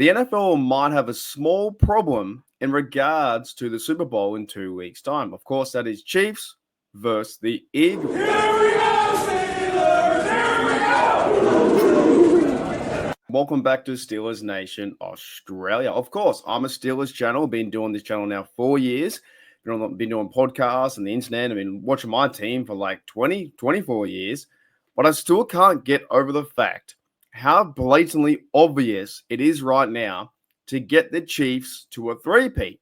The NFL might have a small problem in regards to the Super Bowl in 2 weeks' time. Of course, that is Chiefs versus the Eagles. Here we go, Steelers! Here we go! Welcome back to Steelers Nation Australia. Of course, I'm a Steelers channel. I've been doing this channel now 4 years. Been doing podcasts and the internet. I've been watching my team for like 24 years. But I still can't get over the fact how blatantly obvious it is right now to get the Chiefs to a three-peat.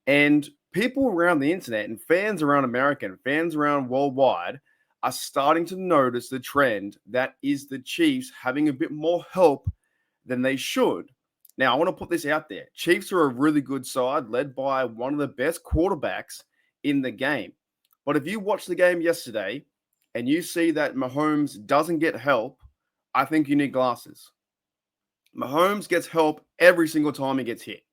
And people around the internet and fans around America and fans around worldwide are starting to notice the trend that is the Chiefs having a bit more help than they should. Now, I want to put this out there. Chiefs are a really good side led by one of the best quarterbacks in the game. But if you watch the game yesterday and you see that Mahomes doesn't get help, I think you need glasses. Mahomes gets help every single time he gets hit.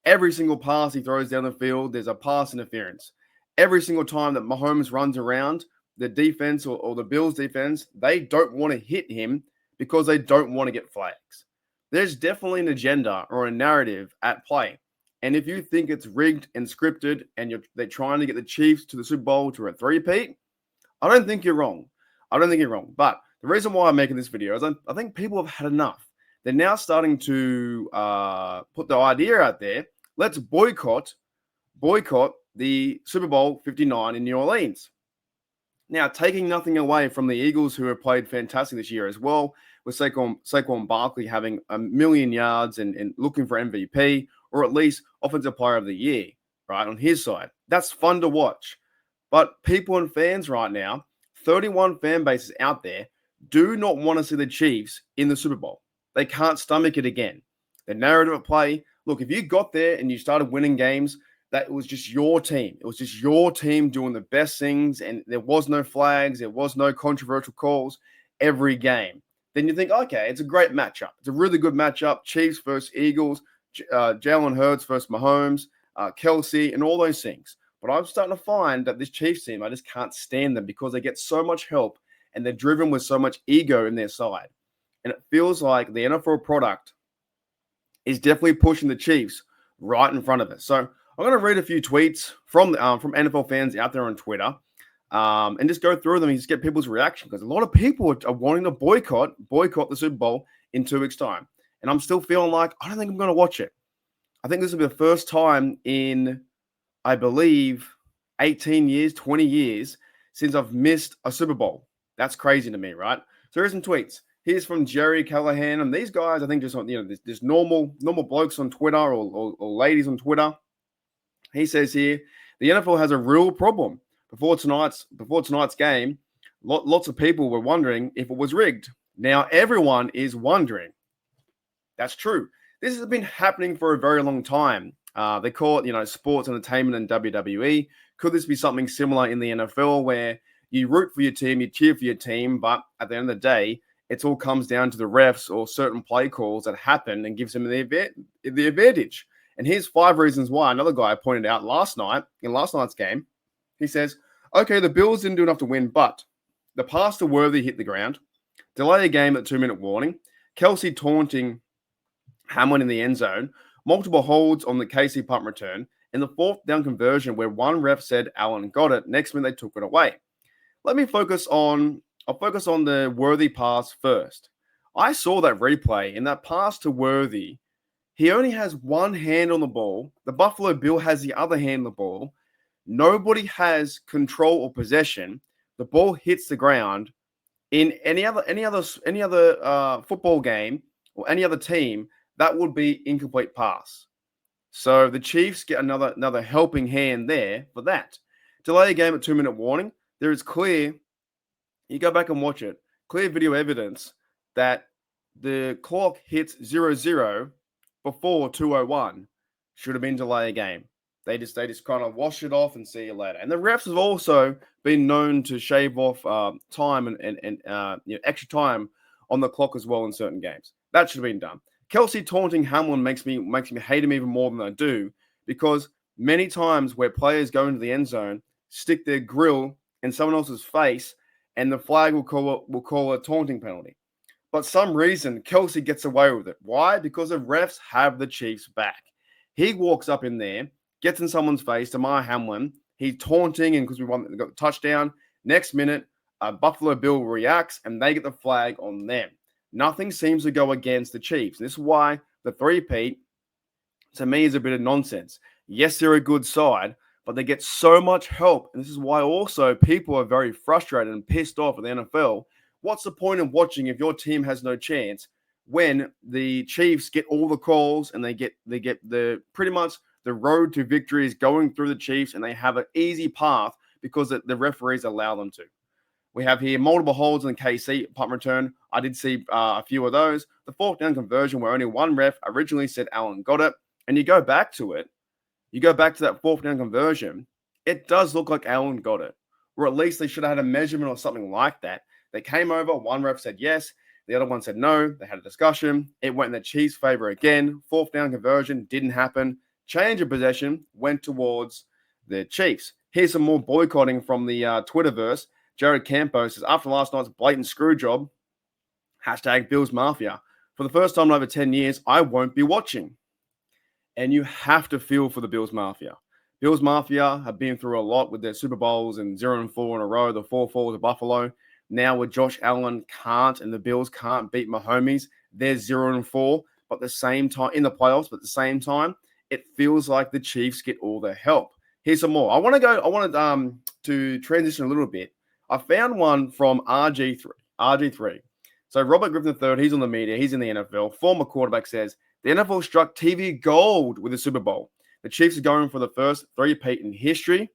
Every single pass he throws down the field, there's a pass interference. Every single time that Mahomes runs around, the defense or the Bills defense, they don't want to hit him because they don't want to get flags. There's definitely an agenda or a narrative at play. And if you think it's rigged and scripted and they're trying to get the Chiefs to the Super Bowl to a three-peat, I don't think you're wrong. But the reason why I'm making this video is I think people have had enough. They're now starting to put the idea out there, let's boycott the Super Bowl 59 in New Orleans. Now, taking nothing away from the Eagles, who have played fantastic this year as well, with Saquon Barkley having 1 million yards and looking for MVP, or at least Offensive Player of the Year, right, on his side. That's fun to watch. But people and fans right now, 31 fan bases out there, do not want to see the Chiefs in the Super Bowl. They can't stomach it again. The narrative at play, look, if you got there and you started winning games, that it was just your team. It was just your team doing the best things, and there was no flags, there was no controversial calls every game. Then you think, okay, it's a great matchup. It's a really good matchup. Chiefs versus Eagles, Jalen Hurts versus Mahomes, Kelsey, and all those things. But I'm starting to find that this Chiefs team, I just can't stand them because they get so much help and they're driven with so much ego in their side. And it feels like the NFL product is definitely pushing the Chiefs right in front of us. So I'm going to read a few tweets from NFL fans out there on Twitter and just go through them and just get people's reaction, because a lot of people are wanting to boycott the Super Bowl in 2 weeks' time. And I'm still feeling like I don't think I'm going to watch it. I think this will be the first time in, I believe, 18 years, 20 years since I've missed a Super Bowl. That's crazy to me, right? So here's some tweets. Here's from Jerry Callahan. And these guys, I think, just on, there's normal blokes on Twitter or ladies on Twitter. He says here, the NFL has a real problem. Before tonight's game, lots of people were wondering if it was rigged. Now everyone is wondering. That's true. This has been happening for a very long time. They call it, sports entertainment and WWE. Could this be something similar in the NFL where you root for your team, you cheer for your team, but at the end of the day, it all comes down to the refs or certain play calls that happen and gives them the advantage. And here's 5 reasons why. Another guy pointed out last night's game. He says, okay, the Bills didn't do enough to win, but the pass to Worthy hit the ground, delay a game at 2-minute warning, Kelsey taunting Hamlin in the end zone, multiple holds on the KC punt return, and the 4th down conversion where one ref said Allen got it. Next minute, they took it away. I'll focus on the Worthy pass first. I saw that replay, and that pass to Worthy, he only has one hand on the ball. The Buffalo Bill has the other hand on the ball. Nobody has control or possession. The ball hits the ground. In any other football game or any other team, that would be incomplete pass. So the Chiefs get another helping hand there for that. Delay a game at 2-minute warning. There is clear, you go back and watch it, clear video evidence that the clock hits 0-0 before 2:01. Should have been delay a game. They just kind of wash it off and see you later. And the refs have also been known to shave off time and extra time on the clock as well in certain games. That should have been done. Kelsey taunting Hamlin makes me hate him even more than I do, because many times where players go into the end zone, stick their grill in someone else's face, and the flag will call a taunting penalty. But some reason Kelsey gets away with it. Why? Because the refs have the Chiefs back. He walks up in there, gets in someone's face, Damar Hamlin. He's taunting, and because we got the touchdown. Next minute, Buffalo Bill reacts, and they get the flag on them. Nothing seems to go against the Chiefs. And this is why the three-peat, to me, is a bit of nonsense. Yes, they're a good side, but they get so much help. And this is why also people are very frustrated and pissed off at the NFL. What's the point of watching if your team has no chance when the Chiefs get all the calls and they get the pretty much the road to victory is going through the Chiefs and they have an easy path because the referees allow them to. We have here multiple holds in the KC punt return. I did see a few of those. The fourth down conversion where only one ref originally said Allen got it. And you go back to it. You go back to that fourth down conversion. It does look like Allen got it. Or at least they should have had a measurement or something like that. They came over. One ref said yes. The other one said no. They had a discussion. It went in the Chiefs' favor again. Fourth down conversion didn't happen. Change of possession went towards the Chiefs. Here's some more boycotting from the Twitterverse. Jared Campos says, after last night's blatant screw job, hashtag Bills Mafia. For the first time in over 10 years, I won't be watching. And you have to feel for the Bills Mafia. Bills Mafia have been through a lot with their Super Bowls and 0-4 in a row, the 4-4 to Buffalo. Now with Josh Allen and the Bills can't beat Mahomes, they're 0-4, but at the same time, in the playoffs, but at the same time, it feels like the Chiefs get all the help. Here's some more. I wanted to transition a little bit. I found one from RG3. So Robert Griffin III, he's on the media, he's in the NFL. Former quarterback says, the NFL struck TV gold with the Super Bowl. The Chiefs are going for the first three-peat in history.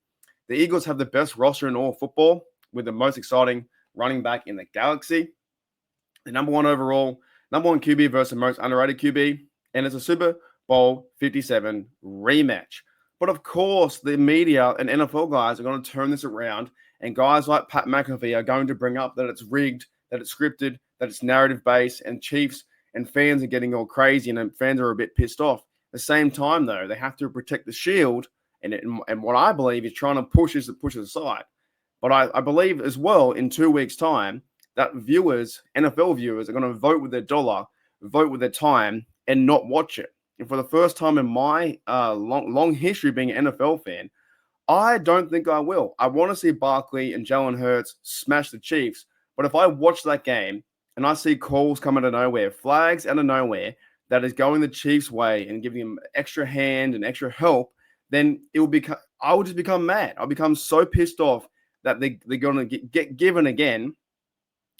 The Eagles have the best roster in all football with the most exciting running back in the galaxy. The number one QB versus the most underrated QB. And it's a Super Bowl 57 rematch. But of course, the media and NFL guys are going to turn this around. And guys like Pat McAfee are going to bring up that it's rigged, that it's scripted, that it's narrative-based, and Chiefs and fans are getting all crazy, and fans are a bit pissed off. At the same time, though, they have to protect the shield, and what I believe is trying to push it aside. But I believe as well in 2 weeks' time that NFL viewers, are going to vote with their dollar, vote with their time, and not watch it. And for the first time in my long history being an NFL fan, I don't think I will. I want to see Barkley and Jalen Hurts smash the Chiefs. But if I watch that game and I see calls come out of nowhere, flags out of nowhere, that is going the Chiefs' way and giving them extra hand and extra help, then I will just become mad. I'll become so pissed off that they're going to get given again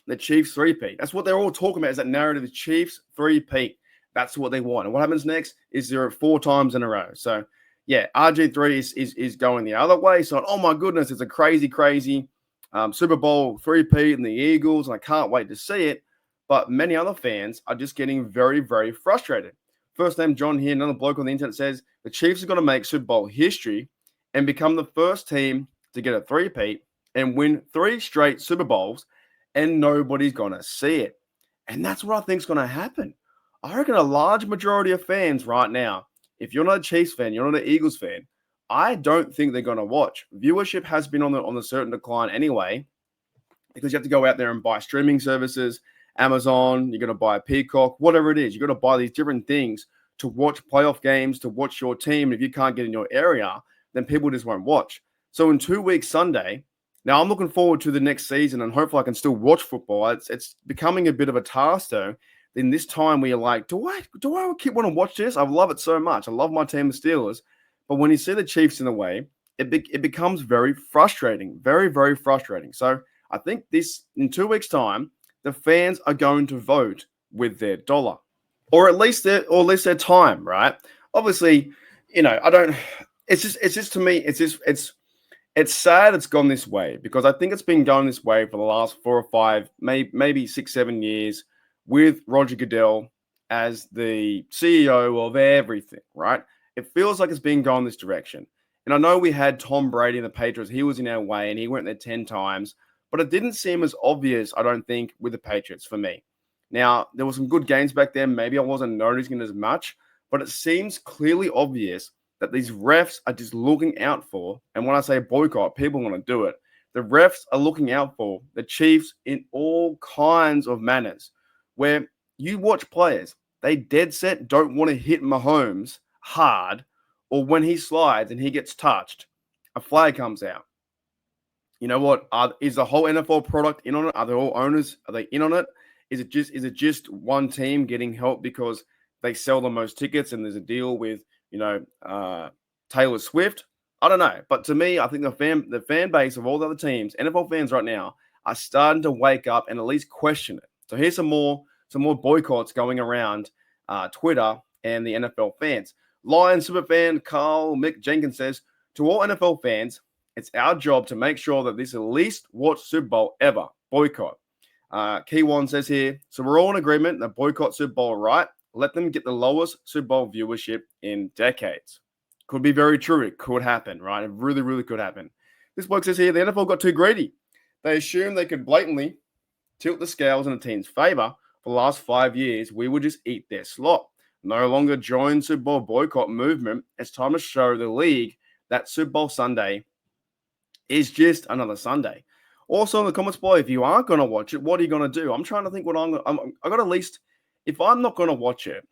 the Chiefs three-peat. That's what they're all talking about, is that narrative of Chiefs three-peat. That's what they want. And what happens next is they're 4 times in a row. So, yeah, RG3 is going the other way. So, oh, my goodness, it's a crazy Super Bowl three-peat and the Eagles, and I can't wait to see it. But many other fans are just getting very, very frustrated. First name John here, another bloke on the internet says, the Chiefs are going to make Super Bowl history and become the first team to get a three-peat and win 3 straight Super Bowls, and nobody's going to see it. And that's what I think is going to happen. I reckon a large majority of fans right now, if you're not a Chiefs fan, you're not an Eagles fan, I don't think they're going to watch. Viewership has been on a certain decline anyway, because you have to go out there and buy streaming services, Amazon, you're going to buy a Peacock, whatever it is. You're going to buy these different things to watch playoff games, to watch your team. If you can't get in your area, then people just won't watch. So in 2 weeks Sunday, now I'm looking forward to the next season, and hopefully I can still watch football. It's becoming a bit of a task, though. In this time where you're like, do I keep want to watch this? I love it so much. I love my team, the Steelers. But when you see the Chiefs in the way, it becomes very frustrating, very, very frustrating. So I think in 2 weeks' time, the fans are going to vote with their dollar, or at least their time, right? Obviously, I don't. It's just to me, it's sad it's gone this way, because I think it's been going this way for the last 4 or 5, maybe 6, 7 years, with Roger Goodell as the CEO of everything, right? It feels like it's been going this direction. And I know we had Tom Brady and the Patriots. He was in our way, and he went there 10 times. But it didn't seem as obvious, I don't think, with the Patriots for me. Now, there were some good games back then. Maybe I wasn't noticing it as much. But it seems clearly obvious that these refs are just looking out for, and when I say boycott, people want to do it. The refs are looking out for the Chiefs in all kinds of manners. where you watch players, they dead set don't want to hit Mahomes hard, or when he slides and he gets touched, a flag comes out. You know what? Is the whole NFL product in on it? Are they all owners? Are they in on it? Is it just one team getting help because they sell the most tickets and there's a deal with Taylor Swift? I don't know, but to me, I think the fan base of all the other teams, NFL fans right now, are starting to wake up and at least question it. So here's some more boycotts going around Twitter and the NFL fans. Lions superfan Carl Mick Jenkins says, to all NFL fans, it's our job to make sure that this at least watch Super Bowl ever. Boycott. Key One says here, so we're all in agreement that boycott Super Bowl, right? Let them get the lowest Super Bowl viewership in decades. Could be very true. It could happen, right? It really, really could happen. This bloke says here, the NFL got too greedy. They assumed they could blatantly tilt the scales in a team's favor. For the last 5 years, we would just eat their slop. No longer join Super Bowl boycott movement. It's time to show the league that Super Bowl Sunday is just another Sunday. Also in the comments below, if you aren't going to watch it, what are you going to do? I'm trying to think what I got at least, if I'm not going to watch it,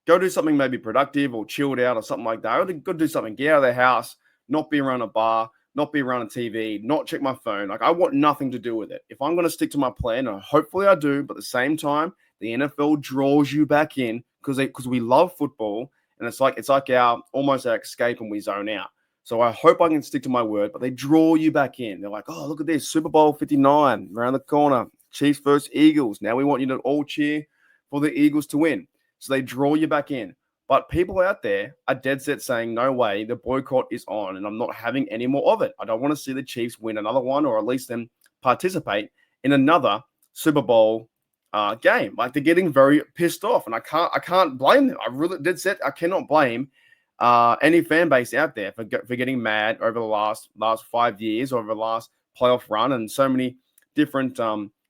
go do something maybe productive or chilled out or something like that. I got to do something, get out of the house, not be around a bar, not be around a TV, not check my phone. Like, I want nothing to do with it. If I'm going to stick to my plan, and hopefully I do, but at the same time, the NFL draws you back in because we love football, and it's like almost our escape and we zone out. So I hope I can stick to my word, but they draw you back in. They're like, oh, look at this, Super Bowl 59 around the corner, Chiefs versus Eagles. Now we want you to all cheer for the Eagles to win. So they draw you back in. But people out there are dead set saying, no way, the boycott is on, and I'm not having any more of it. I don't want to see the Chiefs win another one, or at least them participate in another Super Bowl game. Like, they're getting very pissed off, and I can't blame them. I really dead set. I cannot blame any fan base out there for getting mad over the last 5 years, over the last playoff run, and so many different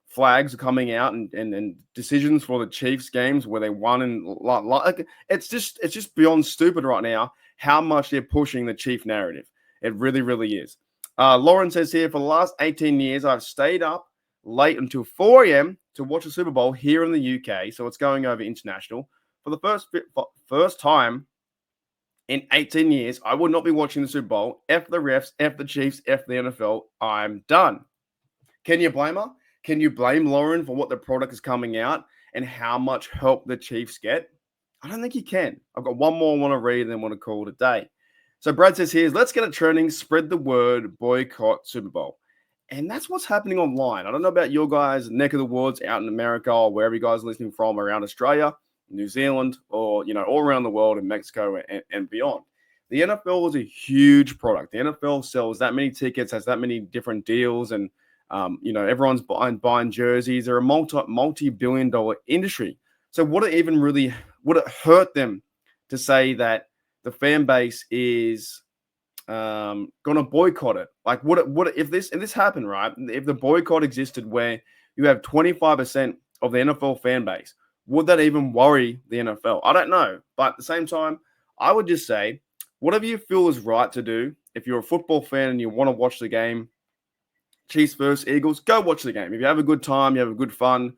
flags are coming out and decisions for the Chiefs games where they won, and like it's just beyond stupid right now how much they're pushing the Chief narrative. It really, really is. Lauren says here, for the last 18 years, I've stayed up late until 4 a.m. to watch the Super Bowl here in the UK. So it's going over international. For the first time in 18 years, I would not be watching the Super Bowl. F the refs, F the Chiefs, F the NFL. I'm done. Can you blame her? Can you blame Lauren for what the product is coming out and how much help the Chiefs get? I don't think you can. I've got one more I want to read and then want to call it a day. So Brad says here, let's get it trending, spread the word, boycott Super Bowl. And that's what's happening online. I don't know about your guys' neck of the woods out in America or wherever you guys are listening from, around Australia, New Zealand, or, all around the world in Mexico and beyond. The NFL is a huge product. The NFL sells that many tickets, has that many different deals, and everyone's buying jerseys. They're a multi-billion-dollar industry. So would it hurt them to say that the fan base is going to boycott it? Like, if this happened, right? If the boycott existed where you have 25% of the NFL fan base, would that even worry the NFL? I don't know. But at the same time, I would just say, whatever you feel is right to do. If you're a football fan and you want to watch the game, Chiefs versus Eagles, go watch the game. If you have a good time, you have a good fun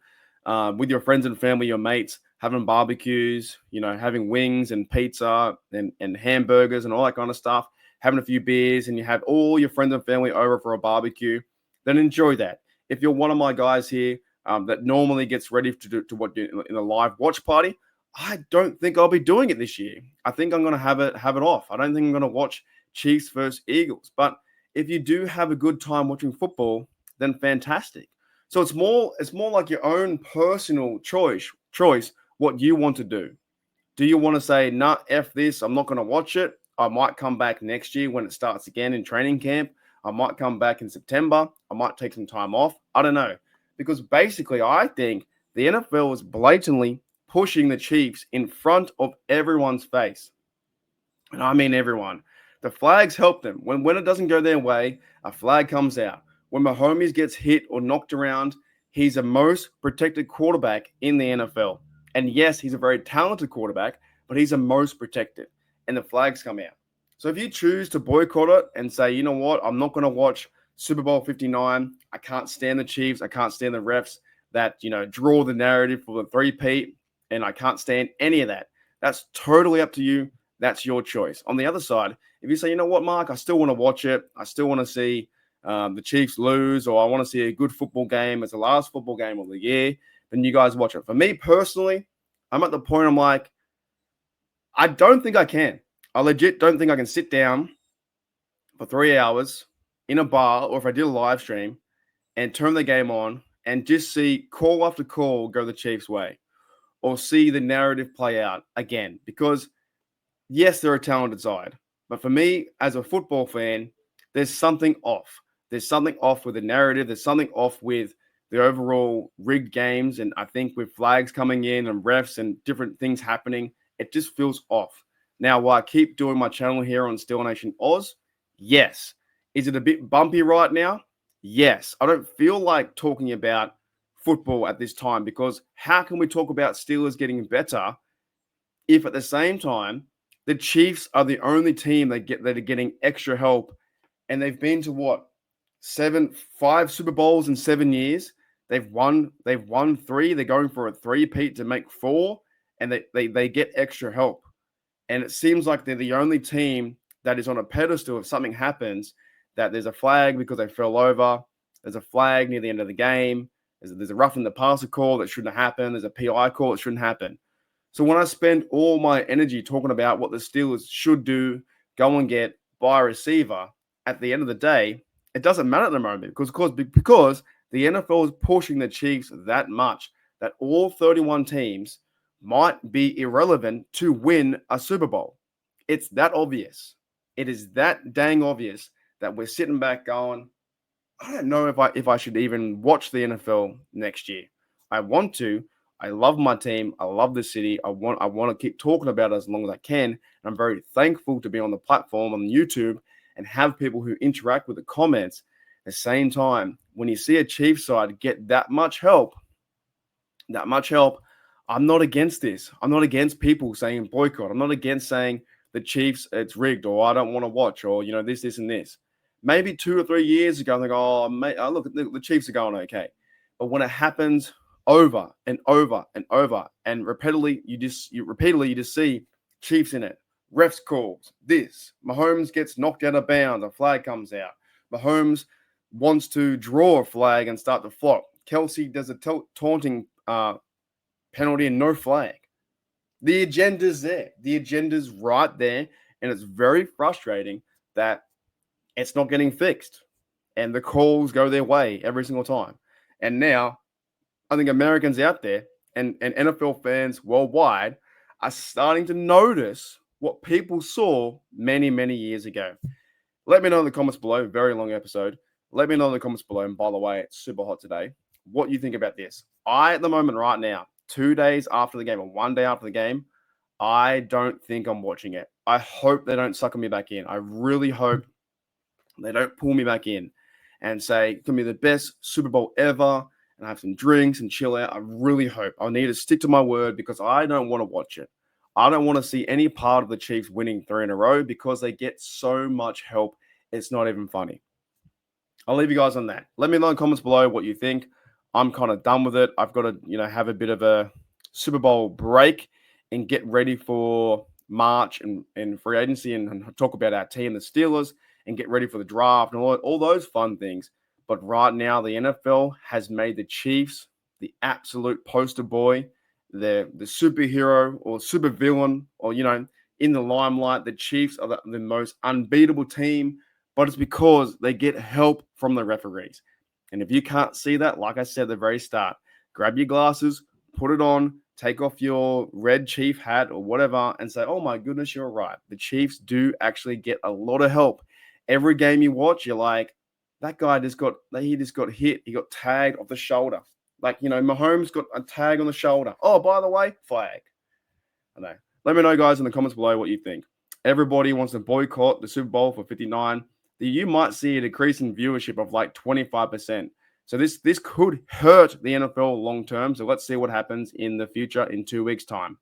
with your friends and family, your mates, having barbecues, having wings and pizza and hamburgers and all that kind of stuff, having a few beers, and you have all your friends and family over for a barbecue, then enjoy that. If you're one of my guys here that normally gets ready to what in a live watch party, I don't think I'll be doing it this year. I think I'm going to have it off. I don't think I'm going to watch Chiefs versus Eagles. But if you do have a good time watching football, then fantastic. So it's more like your own personal choice what you want to do. Do you want to say, nah, F this, I'm not going to watch it? I might come back next year when it starts again in training camp. I might come back in September. I might take some time off. I don't know. Because basically, I think the NFL is blatantly pushing the Chiefs in front of everyone's face. And I mean everyone. The flags help them. When it doesn't go their way, a flag comes out. When Mahomes gets hit or knocked around, he's the most protected quarterback in the NFL. And yes, he's a very talented quarterback, but he's the most protected. And the flags come out. So if you choose to boycott it and say, you know what, I'm not going to watch Super Bowl 59. I can't stand the Chiefs. I can't stand the refs. that, draw the narrative for the three-peat, and I can't stand any of that. That's totally up to you. That's your choice. On the other side, if you say, you know what, Mark, I still want to watch it. I still want to see the Chiefs lose, or I want to see a good football game. It's the last football game of the year. Then you guys watch it. For me personally, I'm at the point I'm like, I don't think I can. I legit don't think I can sit down for 3 hours in a bar, or if I did a live stream, and turn the game on and just see call after call go the Chiefs' way, or see the narrative play out again. Because yes, they're a talented side, but for me as a football fan, there's something off. There's something off with the narrative. There's something off with the overall rigged games. And I think with flags coming in and refs and different things happening, it just feels off. Now, while I keep doing my channel here on Steel Nation Oz, yes. Is it a bit bumpy right now? Yes. I don't feel like talking about football at this time, because how can we talk about Steelers getting better if at the same time the Chiefs are the only team that are getting extra help, and they've been to what, 5 Super Bowls in 7 years. They've won 3. They're going for a three-peat to make 4, and they get extra help. And it seems like they're the only team that is on a pedestal. If something happens, that there's a flag because they fell over, there's a flag near the end of the game, there's a roughing the passer call that shouldn't happen, there's a PI call that shouldn't happen. So when I spend all my energy talking about what the Steelers should do, go and get, buy a receiver, at the end of the day, it doesn't matter at the moment, because the NFL is pushing the Chiefs that much that all 31 teams might be irrelevant to win a Super Bowl. It's that obvious. It is that dang obvious that we're sitting back going, I don't know if I should even watch the NFL next year. I want to. I love my team. I love the city. I want to keep talking about it as long as I can. And I'm very thankful to be on the platform on YouTube and have people who interact with the comments. At the same time, when you see a Chiefs side get that much help, I'm not against this. I'm not against people saying boycott. I'm not against saying the Chiefs, it's rigged, or I don't want to watch, or, this, and this. Maybe 2 or 3 years ago, I'm like, oh, mate, look, the Chiefs are going okay. But when it happens over and over and over, and repeatedly, you just see Chiefs in it. Refs calls this. Mahomes gets knocked out of bounds. A flag comes out. Mahomes wants to draw a flag and start to flop. Kelsey does a taunting penalty and no flag. The agenda's there. The agenda's right there, and it's very frustrating that it's not getting fixed, and the calls go their way every single time. And now, I think Americans out there and NFL fans worldwide are starting to notice what people saw many, many years ago. Let me know in the comments below. Very long episode. Let me know in the comments below. And by the way, it's super hot today. What you think about this? At the moment right now, 2 days after the game or 1 day after the game, I don't think I'm watching it. I hope they don't sucker me back in. I really hope they don't pull me back in and say it's going to be the best Super Bowl ever and have some drinks and chill out. I really hope. I need to stick to my word, because I don't want to watch it. I don't want to see any part of the Chiefs winning 3 in a row, because they get so much help. It's not even funny. I'll leave you guys on that. Let me know in the comments below what you think. I'm kind of done with it. I've got to, have a bit of a Super Bowl break and get ready for March and free agency, and talk about our team, the Steelers, and get ready for the draft and all those fun things. But right now, the NFL has made the Chiefs the absolute poster boy, the superhero or supervillain, or, in the limelight. The Chiefs are the most unbeatable team, but it's because they get help from the referees. And if you can't see that, like I said at the very start, grab your glasses, put it on, take off your red Chief hat or whatever, and say, oh my goodness, you're right. The Chiefs do actually get a lot of help. Every game you watch, you're like, that guy just got hit. He got tagged off the shoulder. Like, Mahomes got a tag on the shoulder. Oh, by the way, flag. I know. Let me know, guys, in the comments below what you think. Everybody wants to boycott the Super Bowl for 59. You might see a decrease in viewership of like 25%. So this could hurt the NFL long term. So let's see what happens in the future in 2 weeks' time.